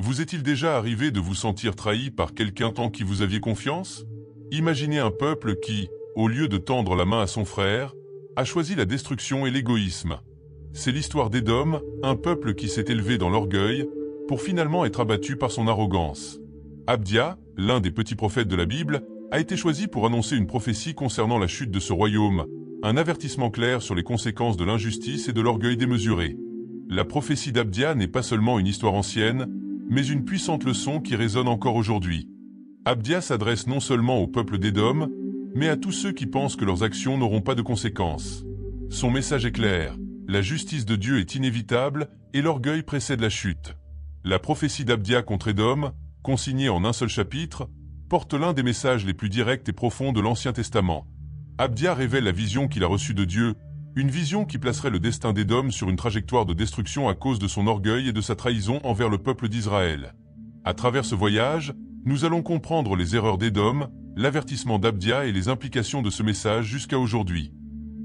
Vous est-il déjà arrivé de vous sentir trahi par quelqu'un en qui vous aviez confiance? Imaginez un peuple qui, au lieu de tendre la main à son frère, a choisi la destruction et l'égoïsme. C'est l'histoire d'Édom, un peuple qui s'est élevé dans l'orgueil, pour finalement être abattu par son arrogance. Abdia, l'un des petits prophètes de la Bible, a été choisi pour annoncer une prophétie concernant la chute de ce royaume, un avertissement clair sur les conséquences de l'injustice et de l'orgueil démesuré. La prophétie d'Abdia n'est pas seulement une histoire ancienne, mais une puissante leçon qui résonne encore aujourd'hui. Abdia s'adresse non seulement au peuple d'Édom, mais à tous ceux qui pensent que leurs actions n'auront pas de conséquences. Son message est clair, la justice de Dieu est inévitable et l'orgueil précède la chute. La prophétie d'Abdia contre Édom, consignée en un seul chapitre, porte l'un des messages les plus directs et profonds de l'Ancien Testament. Abdia révèle la vision qu'il a reçue de Dieu, une vision qui placerait le destin d'Édom sur une trajectoire de destruction à cause de son orgueil et de sa trahison envers le peuple d'Israël. À travers ce voyage, nous allons comprendre les erreurs d'Édom, l'avertissement d'Abdia et les implications de ce message jusqu'à aujourd'hui.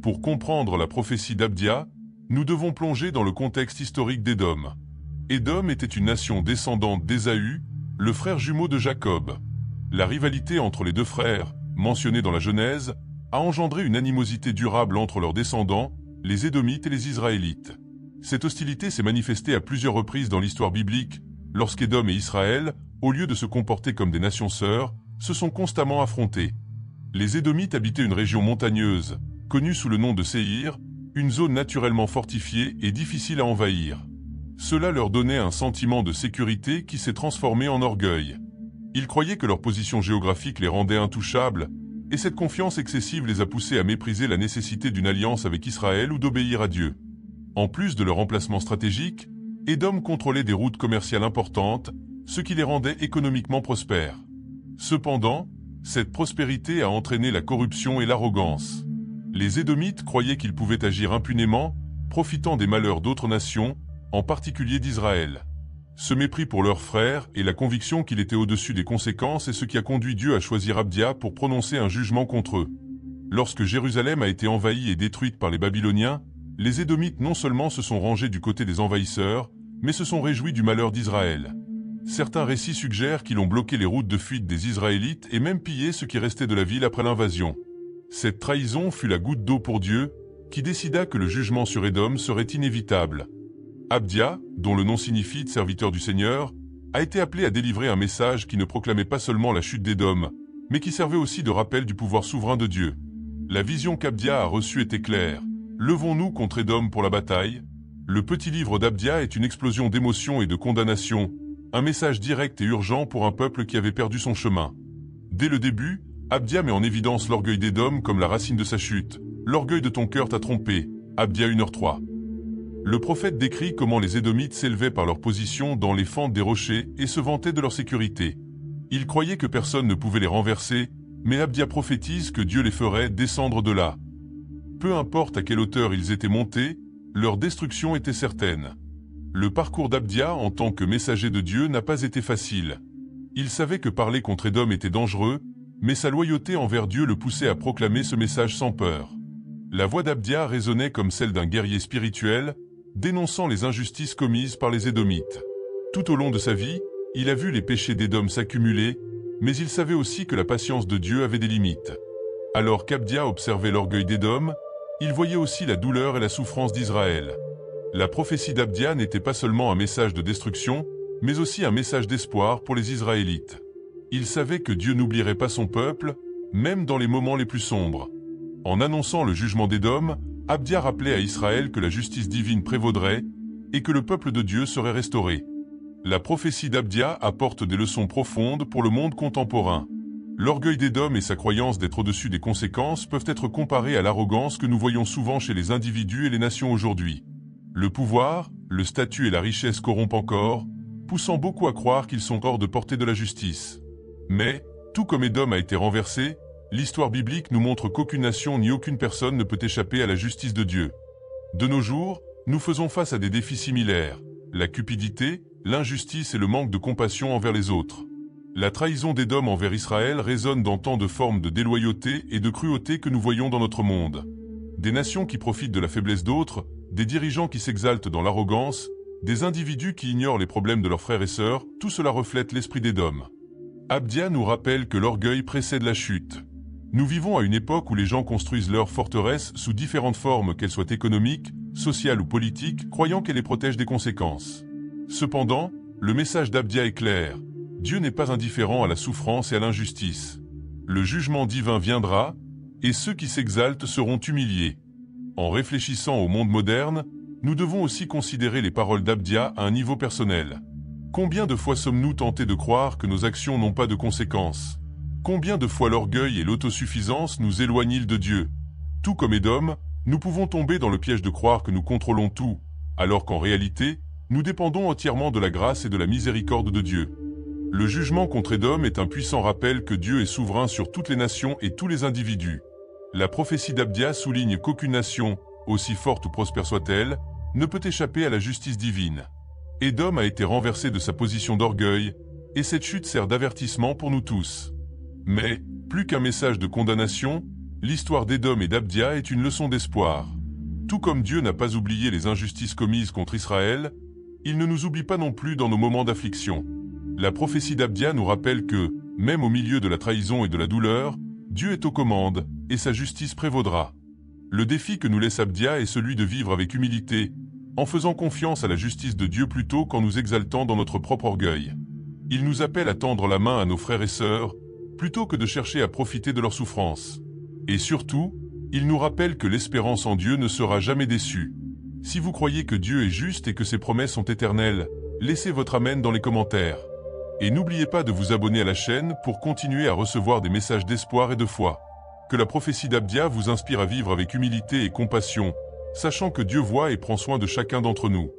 Pour comprendre la prophétie d'Abdia, nous devons plonger dans le contexte historique d'Édom. Édom était une nation descendante d'Ésaü, le frère jumeau de Jacob. La rivalité entre les deux frères, mentionnée dans la Genèse, a engendré une animosité durable entre leurs descendants, les Édomites et les Israélites. Cette hostilité s'est manifestée à plusieurs reprises dans l'histoire biblique, lorsqu'Édom et Israël, au lieu de se comporter comme des nations sœurs, se sont constamment affrontés. Les Édomites habitaient une région montagneuse, connue sous le nom de Séhir, une zone naturellement fortifiée et difficile à envahir. Cela leur donnait un sentiment de sécurité qui s'est transformé en orgueil. Ils croyaient que leur position géographique les rendait intouchables, et cette confiance excessive les a poussés à mépriser la nécessité d'une alliance avec Israël ou d'obéir à Dieu. En plus de leur emplacement stratégique, Édom contrôlait des routes commerciales importantes, ce qui les rendait économiquement prospères. Cependant, cette prospérité a entraîné la corruption et l'arrogance. Les Édomites croyaient qu'ils pouvaient agir impunément, profitant des malheurs d'autres nations, en particulier d'Israël. Ce mépris pour leurs frères et la conviction qu'il était au-dessus des conséquences est ce qui a conduit Dieu à choisir Abdia pour prononcer un jugement contre eux. Lorsque Jérusalem a été envahie et détruite par les Babyloniens, les Édomites non seulement se sont rangés du côté des envahisseurs, mais se sont réjouis du malheur d'Israël. Certains récits suggèrent qu'ils ont bloqué les routes de fuite des Israélites et même pillé ce qui restait de la ville après l'invasion. Cette trahison fut la goutte d'eau pour Dieu, qui décida que le jugement sur Édom serait inévitable. Abdia, dont le nom signifie « serviteur du Seigneur », a été appelé à délivrer un message qui ne proclamait pas seulement la chute d'Édom, mais qui servait aussi de rappel du pouvoir souverain de Dieu. La vision qu'Abdia a reçue était claire. Levons-nous contre Édom pour la bataille. Le petit livre d'Abdia est une explosion d'émotions et de condamnation, un message direct et urgent pour un peuple qui avait perdu son chemin. Dès le début, Abdia met en évidence l'orgueil d'Édom comme la racine de sa chute. L'orgueil de ton cœur t'a trompé. Abdia 1h3. Le prophète décrit comment les Édomites s'élevaient par leur position dans les fentes des rochers et se vantaient de leur sécurité. Ils croyaient que personne ne pouvait les renverser, mais Abdia prophétise que Dieu les ferait descendre de là. Peu importe à quelle hauteur ils étaient montés, leur destruction était certaine. Le parcours d'Abdia en tant que messager de Dieu n'a pas été facile. Il savait que parler contre Édom était dangereux, mais sa loyauté envers Dieu le poussait à proclamer ce message sans peur. La voix d'Abdia résonnait comme celle d'un guerrier spirituel, dénonçant les injustices commises par les Édomites. Tout au long de sa vie, il a vu les péchés d'Édom s'accumuler, mais il savait aussi que la patience de Dieu avait des limites. Alors qu'Abdia observait l'orgueil d'Édom, il voyait aussi la douleur et la souffrance d'Israël. La prophétie d'Abdia n'était pas seulement un message de destruction, mais aussi un message d'espoir pour les Israélites. Il savait que Dieu n'oublierait pas son peuple, même dans les moments les plus sombres. En annonçant le jugement d'Édom, Abdia rappelait à Israël que la justice divine prévaudrait et que le peuple de Dieu serait restauré. La prophétie d'Abdia apporte des leçons profondes pour le monde contemporain. L'orgueil d'Édom et sa croyance d'être au-dessus des conséquences peuvent être comparés à l'arrogance que nous voyons souvent chez les individus et les nations aujourd'hui. Le pouvoir, le statut et la richesse corrompent encore, poussant beaucoup à croire qu'ils sont hors de portée de la justice. Mais, tout comme Édom a été renversé, l'histoire biblique nous montre qu'aucune nation ni aucune personne ne peut échapper à la justice de Dieu. De nos jours, nous faisons face à des défis similaires, la cupidité, l'injustice et le manque de compassion envers les autres. La trahison d'Édom envers Israël résonne dans tant de formes de déloyauté et de cruauté que nous voyons dans notre monde. Des nations qui profitent de la faiblesse d'autres, des dirigeants qui s'exaltent dans l'arrogance, Des individus qui ignorent les problèmes de leurs frères et sœurs, tout cela reflète l'esprit d'Édom. Abdia nous rappelle que l'orgueil précède la chute. Nous vivons à une époque où les gens construisent leurs forteresses sous différentes formes, qu'elles soient économiques, sociales ou politiques, croyant qu'elles les protègent des conséquences. Cependant, le message d'Abdia est clair. Dieu n'est pas indifférent à la souffrance et à l'injustice. Le jugement divin viendra, et ceux qui s'exaltent seront humiliés. En réfléchissant au monde moderne, nous devons aussi considérer les paroles d'Abdia à un niveau personnel. Combien de fois sommes-nous tentés de croire que nos actions n'ont pas de conséquences? Combien de fois l'orgueil et l'autosuffisance nous éloignent de Dieu? Tout comme Édom, nous pouvons tomber dans le piège de croire que nous contrôlons tout, alors qu'en réalité, nous dépendons entièrement de la grâce et de la miséricorde de Dieu. Le jugement contre Édom est un puissant rappel que Dieu est souverain sur toutes les nations et tous les individus. La prophétie d'Abdia souligne qu'aucune nation, aussi forte ou prospère soit-elle, ne peut échapper à la justice divine. Édom a été renversé de sa position d'orgueil, et cette chute sert d'avertissement pour nous tous. Mais, plus qu'un message de condamnation, l'histoire d'Édom et d'Abdia est une leçon d'espoir. Tout comme Dieu n'a pas oublié les injustices commises contre Israël, il ne nous oublie pas non plus dans nos moments d'affliction. La prophétie d'Abdia nous rappelle que, même au milieu de la trahison et de la douleur, Dieu est aux commandes, et sa justice prévaudra. Le défi que nous laisse Abdia est celui de vivre avec humilité, en faisant confiance à la justice de Dieu plutôt qu'en nous exaltant dans notre propre orgueil. Il nous appelle à tendre la main à nos frères et sœurs, plutôt que de chercher à profiter de leur souffrance. Et surtout, il nous rappelle que l'espérance en Dieu ne sera jamais déçue. Si vous croyez que Dieu est juste et que ses promesses sont éternelles, laissez votre amen dans les commentaires. Et n'oubliez pas de vous abonner à la chaîne pour continuer à recevoir des messages d'espoir et de foi. Que la prophétie d'Abdia vous inspire à vivre avec humilité et compassion, sachant que Dieu voit et prend soin de chacun d'entre nous.